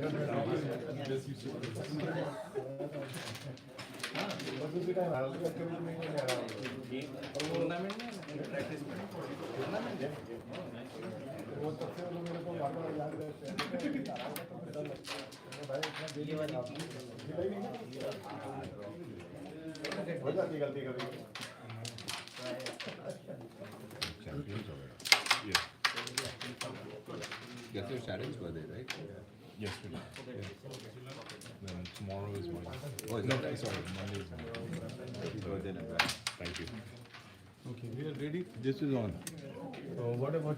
Tournament में practice में tournament है वो सबसे वो मेरे को बार बार याद रहते हैं भाई ये वाली हो जाती गलती कभी Champions over. Yes. Yesterday challenge were they, right? Yes, we did. Then tomorrow is Monday. Oh, no, sorry, Monday is Monday. Thank you. Okay, we are ready. This is on. So what about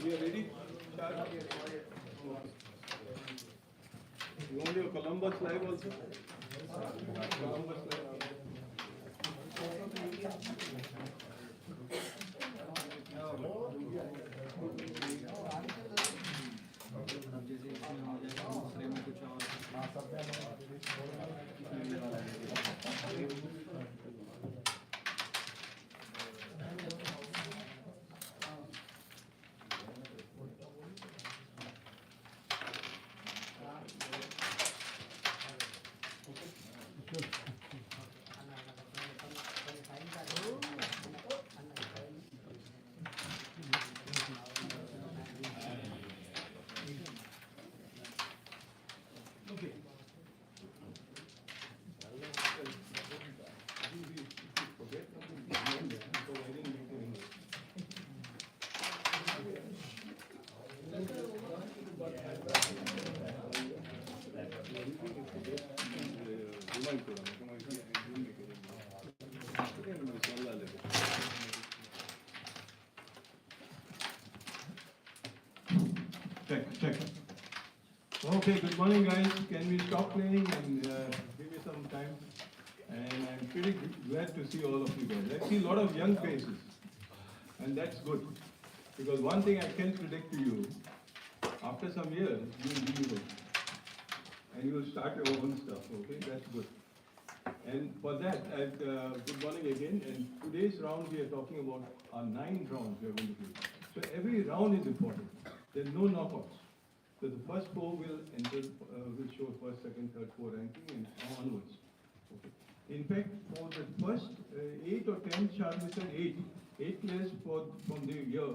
we are ready? You want your Columbus live also? Columbus live. Check. Okay, good morning guys. Can we stop playing and give me some time? And I'm pretty glad to see all of you guys. I see a lot of young faces. And that's good. Because one thing I can predict to you, after some years, you will leave it. And you will start your own stuff, okay? That's good. And for that, good morning again. And today's round, we are talking about our 9 rounds we are going to do. So every round is important. There's no knockouts. So the first 4 will enter, will show first, second, third, 4 ranking and onwards. Okay. In fact, for the first 8 or 10, Charlie said 8 players from the year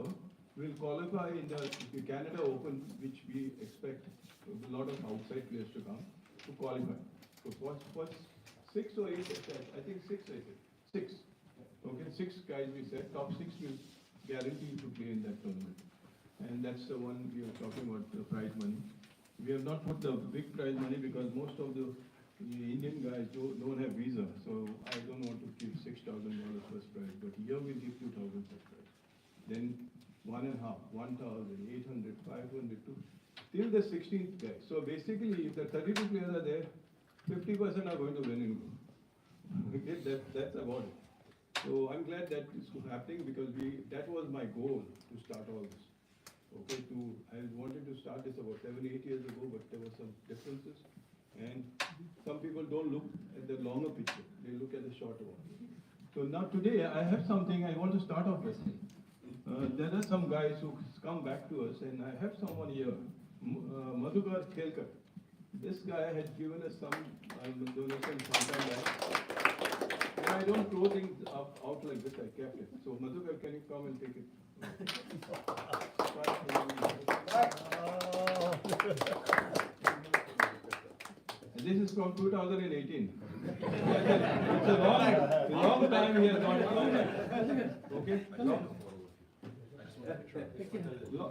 will qualify in the Canada Open, which we expect a lot of outside players to come to qualify. So first 6 or 8, I think 6, I said. 6. Okay, 6 guys we said, top 6 will guarantee to play in that tournament. And that's the one we are talking about, the prize money. We have not put the big prize money because most of the Indian guys don't have visa. So I don't want to give $6,000 first prize, but here we'll give 2,000 first prize. Then 1.5, 1,000, 800, 500, till the 16th guy. So basically, if the 32 players are there, 50% are going to win in group. Okay, that's about it. So I'm glad that is happening because that was my goal to start all this. Okay, I wanted to start this about 7, 8 years ago, but there were some differences. And some people don't look at the longer picture, they look at the shorter one. So now today I have something I want to start off with. There are some guys who come back to us, and I have someone here, Madhukar Khelkar. This guy had given us some donation sometime back. And I don't throw things out like this, I kept it. So Madhukar, can you come and take it? This is from 2018. It's a long time he has not come here. Okay?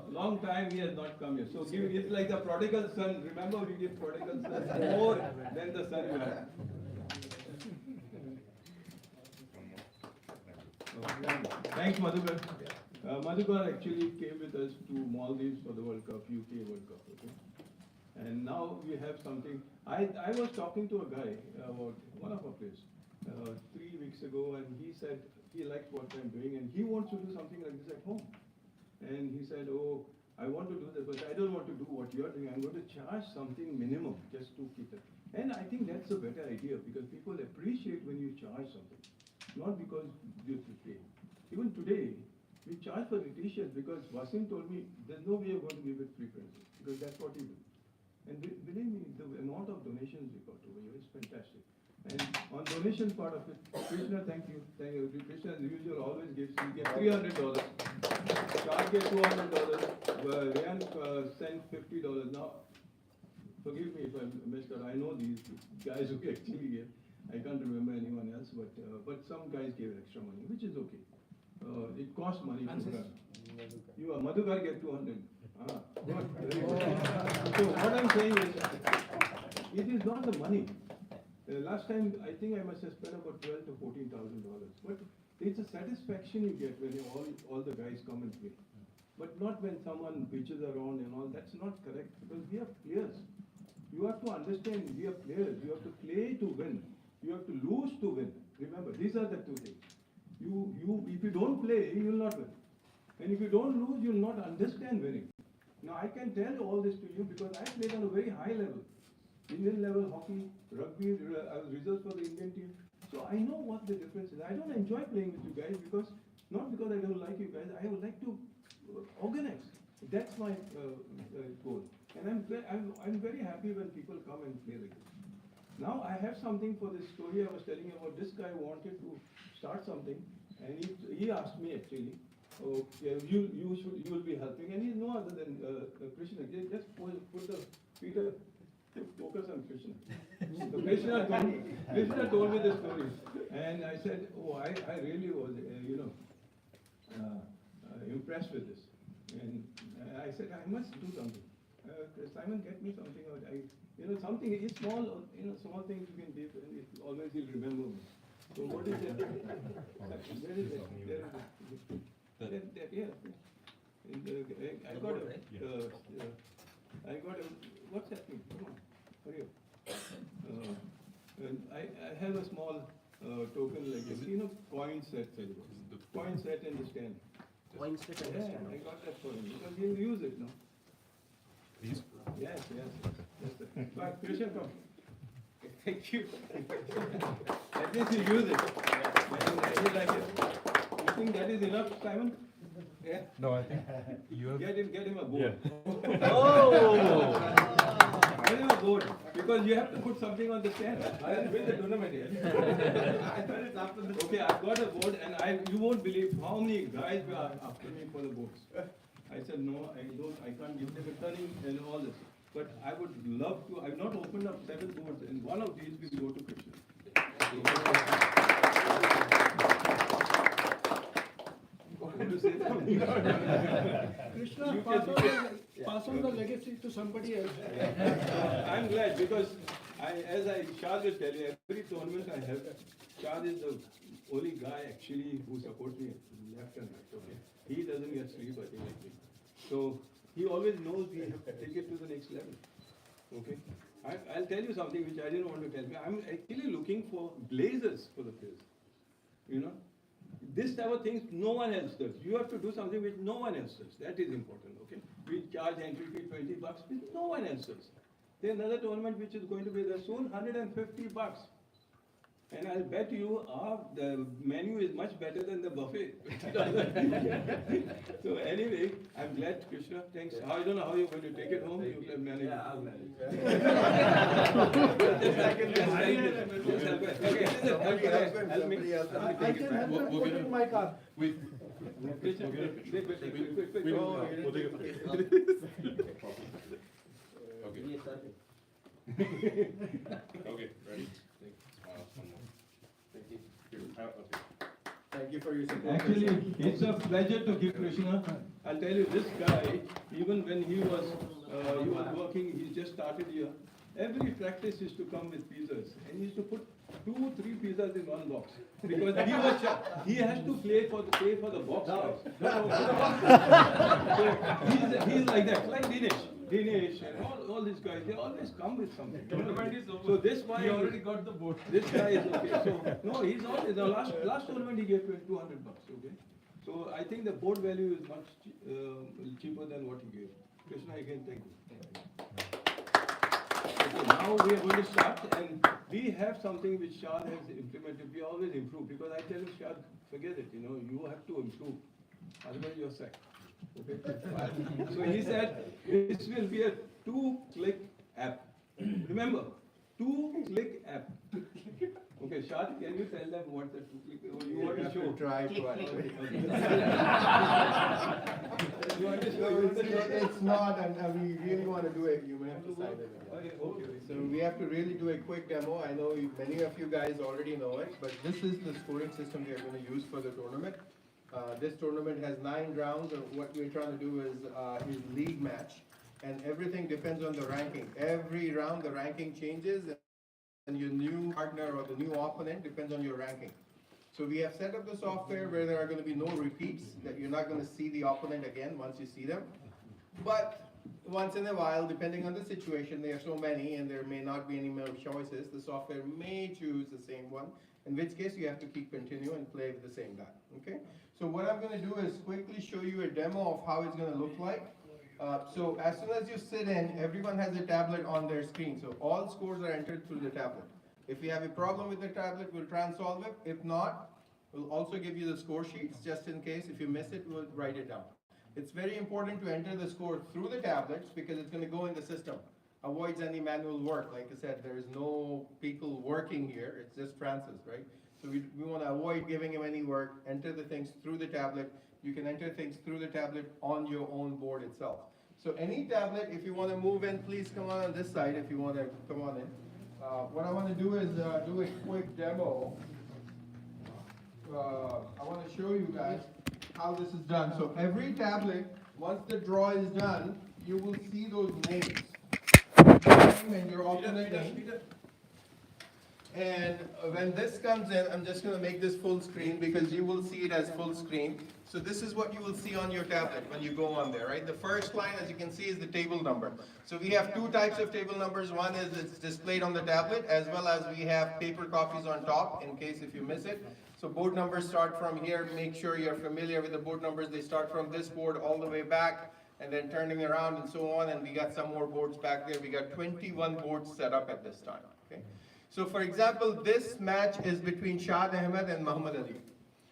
Long time he has not come here. So it's like the prodigal son. Remember we give prodigal son more than the son you have. Thanks Madhukar. Madhukar actually came with us to Maldives for the World Cup, UK World Cup. Okay? And now we have something. I was talking to a guy about one of our players 3 weeks ago, and he said he likes what I'm doing and he wants to do something like this at home. And he said, oh, I want to do this, but I don't want to do what you're doing. I'm going to charge something minimum just to keep it. And I think that's a better idea because people appreciate when you charge something, not because you have to pay. Even today, we charge for the t-shirts because Wasim told me there's no way you're going to give it free prices because that's what he did. And believe me, the amount of donations we got over here is fantastic. And on donation part of it, Krishna, thank you. Krishna, as usual, always gives. He gave $300. Shah gave $200. Ryan sent $50. Now, forgive me if I messed up. I know these guys who actually gave. I can't remember anyone else, but some guys gave extra money, which is okay. It costs money to run. You are Madhukar get 200. Good. So what I'm saying is, it is not the money. Last time, I think I must have spent about $12,000 to $14,000. But it's a satisfaction you get when all the guys come and play. But not when someone pitches around and all. That's not correct because we are players. You have to understand we are players. You have to play to win. You have to lose to win. Remember, these are the two things. If you don't play, you will not win. And if you don't lose, you will not understand winning. Now I can tell all this to you because I played on a very high level. Indian level hockey, rugby, I was reserved for the Indian team. So I know what the difference is. I don't enjoy playing with you guys not because I don't like you guys, I would like to organize. That's my goal. And I'm very happy when people come and play like this. Now I have something for this story I was telling you about. This guy wanted to start something and he asked me actually, oh, yeah, you will be helping, and he's no other than Krishna. Just put the Peter. Focus on Krishna. So Krishna told me the story, and I said, oh, I really was, impressed with this. And I said, I must do something. Simon, get me something. Something is small. Small things you can give, and always he'll remember me. So what is it? Where is it? Yeah. I got what's happening? Come on, hurry up. And I have a small token like this, coin set. Coin set in the stand. Coin set and Yeah, stand. I got that for him, because he'll use it, no? These? Yes. But Krishna, come. Thank you. At least you use it. And you like it. You think that is enough, Simon? Yeah? No, I think you have. Get him a board. Oh! Get him a board, because you have to put something on the stand. I will win the tournament here. I thought it's after the. Okay, I've got a board, and you won't believe how many guys were after me for the boards. I said, no, I can't give them a turning and all this. But I would love to, I've not opened up 7 boards, and one of these will go to Krishna. Want to say something? Krishna, You pass on the legacy to somebody else. I'm glad, because Shad will tell you, every tournament I have, Shad is the only guy actually who supports me left and right, okay? He doesn't get sleep, I think, like me. So, he always knows we have to take it to the next level, okay? I'll tell you something which I didn't want to tell you. I'm actually looking for blazers for the players, This type of things no one else does. You have to do something which no one else does. That is important, okay? We charge entry fee $20, which no one else does. There's another tournament which is going to be there soon, $150. And I'll bet you the menu is much better than the buffet. So anyway, I'm glad, Krishna. Thanks. I don't know how you're going to take it home. You can manage. Yeah, I'll manage. I can help them put it in my car. Krishna, quick. Okay, ready? Thank you for your support. Actually, it's a pleasure to give Krishna. I'll tell you, this guy, even when he was working, he just started here. Every practice used to come with pizzas, and he used to put 2, 3 pizzas in one box, because he has to pay for the box. So he's like that, like Dinesh, and all these guys, they always come with something. So this why he already got the board. This guy is okay. So no, he's always the last tournament he gave $200. Okay, so I think the board value is much cheaper than what he gave. Krishna, again, thank you. Okay, now we are going to start, and we have something which Shad has implemented. We always improve, because I tell him, Shad, forget it. You have to improve. Otherwise, you're sacked. Okay. So he said, this will be a 2-click app. Remember, 2-click app. Okay, Shad, can you tell them what the 2-click is? You want to show? Try to. You want to show? It's not, and we really want to do it. You may have to sign it. Okay. So we have to really do a quick demo. I know many of you guys already know it, but this is the scoring system we are going to use for the tournament. This tournament has 9 rounds, and what we're trying to do is league match, and everything depends on the ranking. Every round the ranking changes, and your new partner or the new opponent depends on your ranking. So we have set up the software where there are going to be no repeats, that you're not going to see the opponent again once you see them. But once in a while, depending on the situation, there are so many and there may not be any more choices, the software may choose the same one, in which case you have to keep continue and play with the same guy, okay? So what I'm going to do is quickly show you a demo of how it's going to look like. So as soon as you sit in, everyone has a tablet on their screen, so all scores are entered through the tablet. If you have a problem with the tablet, we'll try and solve it. If not, we'll also give you the score sheets just in case. If you miss it, we'll write it down. It's very important to enter the score through the tablets because it's going to go in the system. Avoids any manual work. Like I said, there is no people working here. It's just Francis, right? So we want to avoid giving him any work. Enter the things through the tablet. You can enter things through the tablet on your own board itself. So any tablet, if you want to move in, please come on this side if you want to come on in. What I want to do is do a quick demo. I want to show you guys how this is done. So every tablet, once the draw is done, you will see those names. Your name and your alternate name. And when this comes in, I'm just gonna make this full screen because you will see it as full screen. So this is what you will see on your tablet when you go on there, right? The first line, as you can see, is the table number. So we have two types of table numbers. One is it's displayed on the tablet, as well as we have paper copies on top in case if you miss it. So board numbers start from here. Make sure you're familiar with the board numbers. They start from this board all the way back and then turning around and so on. And we got some more boards back there. We got 21 boards set up at this time, okay? So for example, this match is between Shad Ahmed and Muhammad Ali.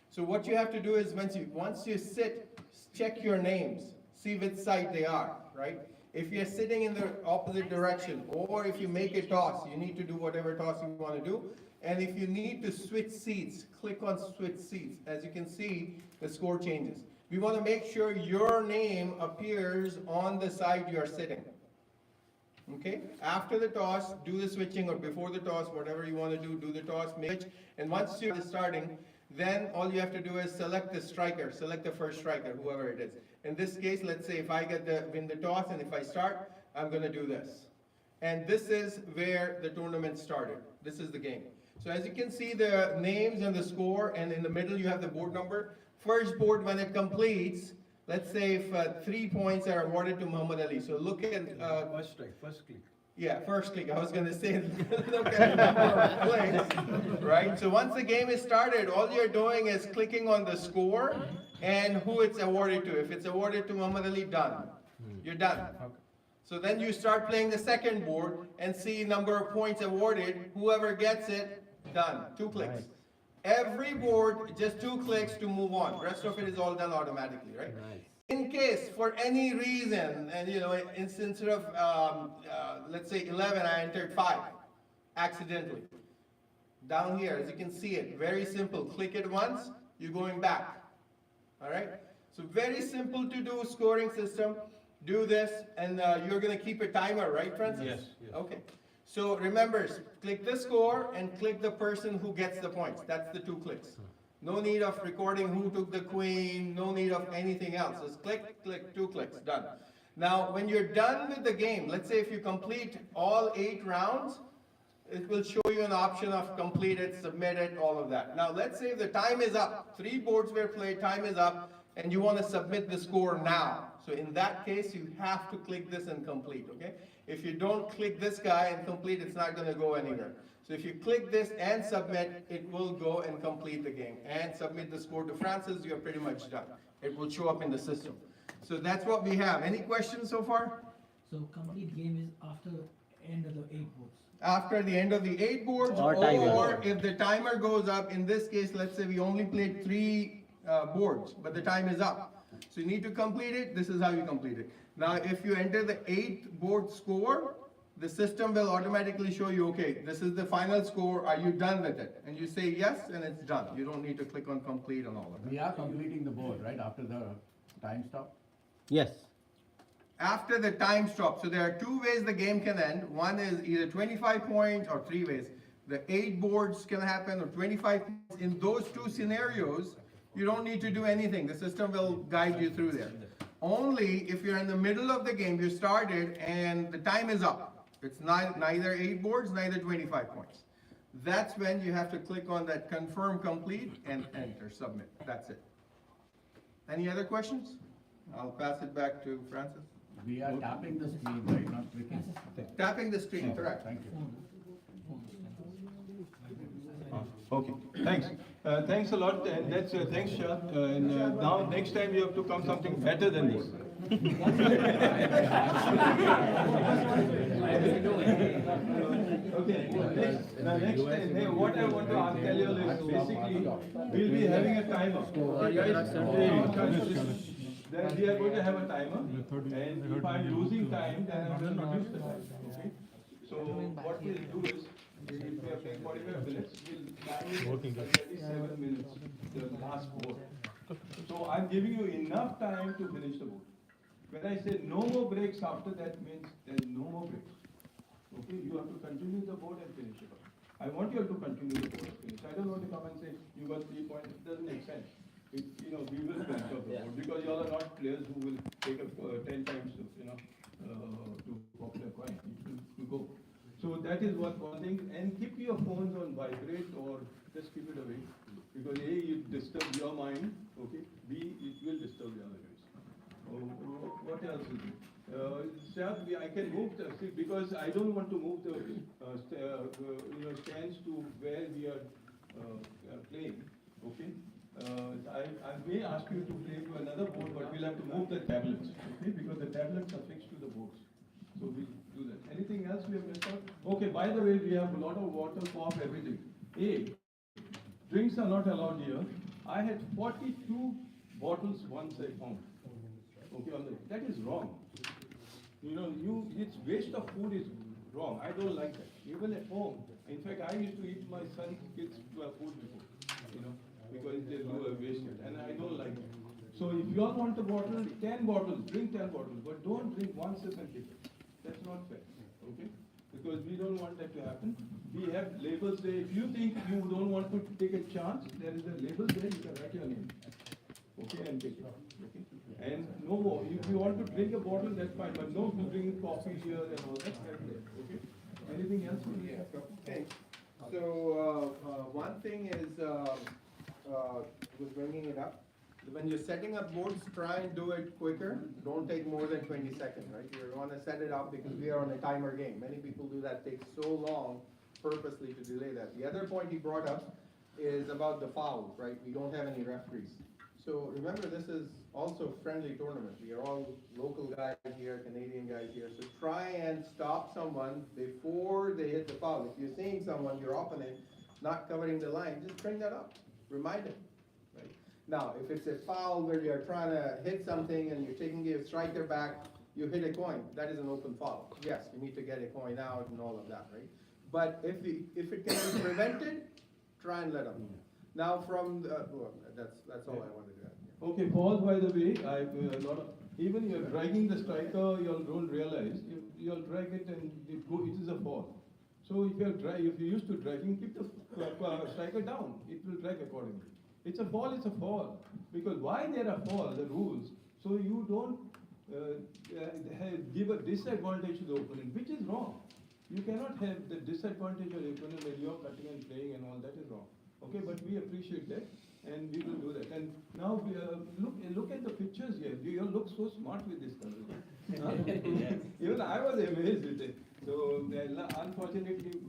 So what you have to do is once you sit, check your names, see which side they are, right? If you're sitting in the opposite direction, or if you make a toss, you need to do whatever toss you want to do. And if you need to switch seats, click on switch seats. As you can see, the score changes. We want to make sure your name appears on the side you're sitting. Okay, after the toss, do the switching, or before the toss, whatever you want to do the toss, make it. And once you're starting, then all you have to do is select the striker, select the first striker, whoever it is. In this case, let's say if I win the toss and if I start, I'm going to do this. And this is where the tournament started. This is the game. So as you can see, the names and the score, and in the middle you have the board number. First board, when it completes, let's say if 3 points are awarded to Muhammad Ali. So look at First click. yeah, first click. I was going to say, look at the number of clicks, right? So once the game is started, all you're doing is clicking on the score and who it's awarded to. If it's awarded to Muhammad Ali, done. You're done. So then you start playing the second board and see number of points awarded. Whoever gets it, done. 2 clicks. Every board, just 2 clicks to move on. The rest of it is all done automatically, right? In case, for any reason, and instead of, let's say 11, I entered 5, accidentally. Down here, as you can see it, very simple. Click it once, you're going back. All right? So very simple to do scoring system. Do this, and you're going to keep a timer, right, Francis? Yes. Okay. So remember, click the score and click the person who gets the points. That's the 2 clicks. No need of recording who took the queen, no need of anything else. Just click, click, 2 clicks, done. Now, when you're done with the game, let's say if you complete all 8 rounds, it will show you an option of completed, submitted, all of that. Now, let's say the time is up. 3 boards were played, time is up, and you want to submit the score now. So in that case, you have to click this and complete, okay? If you don't click this guy and complete, it's not going to go anywhere. So if you click this and submit, it will go and complete the game and submit the score to Francis. You're pretty much done. It will show up in the system. So that's what we have. Any questions so far? So complete game is after end of the 8 boards. After the end of the 8 boards, or if the timer goes up, in this case, let's say we only played 3 boards, but the time is up. So you need to complete it. This is how you complete it. Now, if you enter the 8th board score, the system will automatically show you, okay, this is the final score. Are you done with it? And you say yes, and it's done. You don't need to click on complete and all of that. We are completing the board, right, after the time stop? Yes. After the time stop, so there are 2 ways the game can end. One is either 25 points, or 3 ways. The 8 boards can happen, or 25 points. In those 2 scenarios, you don't need to do anything. The system will guide you through there. Only if you're in the middle of the game, you started and the time is up. It's neither 8 boards, neither 25 points. That's when you have to click on that confirm complete and enter, submit. That's it. Any other questions? I'll pass it back to Francis. We are tapping the screen, right, not clicking. Tapping the screen, correct. Thank you. Okay, thanks. Thanks a lot, and that's thanks, Shah. And now next time you have to come something better than this. Okay, next time, what I want to tell you is basically we'll be having a timer. Then we are going to have a timer, and if I'm losing time, then I'm going to reduce the time. Okay. So what we'll do is, if we are playing 45 minutes, we'll manage 37 minutes, the last board. So I'm giving you enough time to finish the board. When I say no more breaks after that means there's no more breaks. Okay, you have to continue the board and finish it. I want you to continue the board and finish. I don't want to come and say you got 3 points. It doesn't make sense. We will finish off the board because you all are not players who will take up 10 times to pop their coin. You go. So that is one thing, and keep your phones on vibrate or just keep it away. Because A, it disturbs your mind, okay, B, it will disturb the other guys. What else is it? Sir, I can move see, because I don't want to move the, stands to where we are playing, okay? I may ask you to play to another board, but we'll have to move the tablets, okay? Because the tablets are fixed to the boards. So we'll do that. Anything else we have missed out? Okay, by the way, we have a lot of water, pop, everything. A, drinks are not allowed here. I had 42 bottles once I found. Okay, that is wrong. It's waste of food is wrong. I don't like that. Even at home. In fact, I used to eat my son's kids' food before, because they do waste it, and I don't like it. So if you all want a bottle, 10 bottles, drink 10 bottles, but don't drink one sip and keep it. That's not fair, okay? Because we don't want that to happen. We have labels there. If you think you don't want to take a chance, there is a label there, you can write your name. Okay, and take it, okay? And no more. If you want to drink a bottle, that's fine, but no to drink coffee here and all that, okay? Anything else? Okay, so, one thing is, was bringing it up. When you're setting up boards, try and do it quicker. Don't take more than 20 seconds, right? You're gonna set it up because we are on a timer game. Many people do that, takes so long purposely to delay that. The other point he brought up is about the fouls, right? We don't have any referees. So remember, this is also a friendly tournament. We are all local guys here, Canadian guys here. So try and stop someone before they hit the foul. If you're seeing someone, your opponent, not covering the line, just bring that up. Remind them, right? Now, if it's a foul where you're trying to hit something and you're taking a striker back, you hit a coin, that is an open foul. Yes, you need to get a coin out and all of that, right? But if it can be prevented, try and let them. Now from the, that's all I wanted to add. Okay, Paul, by the way, even you're dragging the striker, you all don't realize, you'll drag it and it is a fall. So if you used to dragging, keep the striker down, it will drag accordingly. It's a fall, because why there are falls, the rules, so you don't give a disadvantage to the opponent, which is wrong. You cannot have the disadvantage of the opponent when you're cutting and playing and all, that is wrong. Okay, but we appreciate that, and we will do that. And now, look at the pictures here. You all look so smart with this color. Even I was amazed with it. So, unfortunately,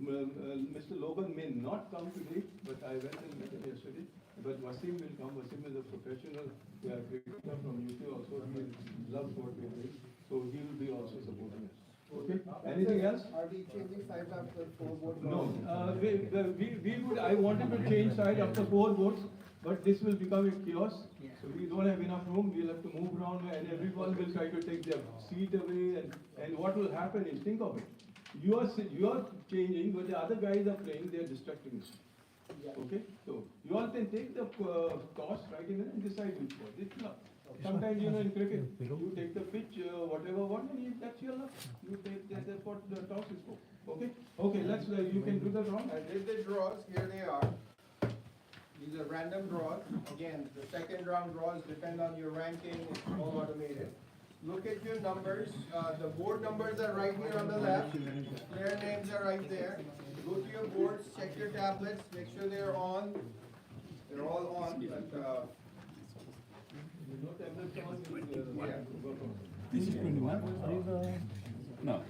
Mr. Logan may not come today, but I went and met him yesterday. But Wasim will come. Wasim is a professional cricketer from UK also. He loves what we do. So, he will be also supporting us. Okay, anything else? Are we changing sides after 4 boards? No, I wanted to change side after 4 votes, but this will become a chaos. So we don't have enough room, we'll have to move around and everyone will try to take their seat away and what will happen is, think of it. You are changing, but the other guys are playing, they are distracting us. Okay, so you all can take the toss right in and decide which one. It's not. Sometimes, in cricket, you take the pitch, whatever one, and that's your luck. You take, that's what the toss is for. Okay? Okay, you can do the draw. I did the draws, here they are. These are random draws. Again, the second round draws depend on your ranking, it's all automated. Look at your numbers, the board numbers are right here on the left, player names are right there. Go to your boards, check your tablets, make sure they're on. They're all on, but, This is 21? No.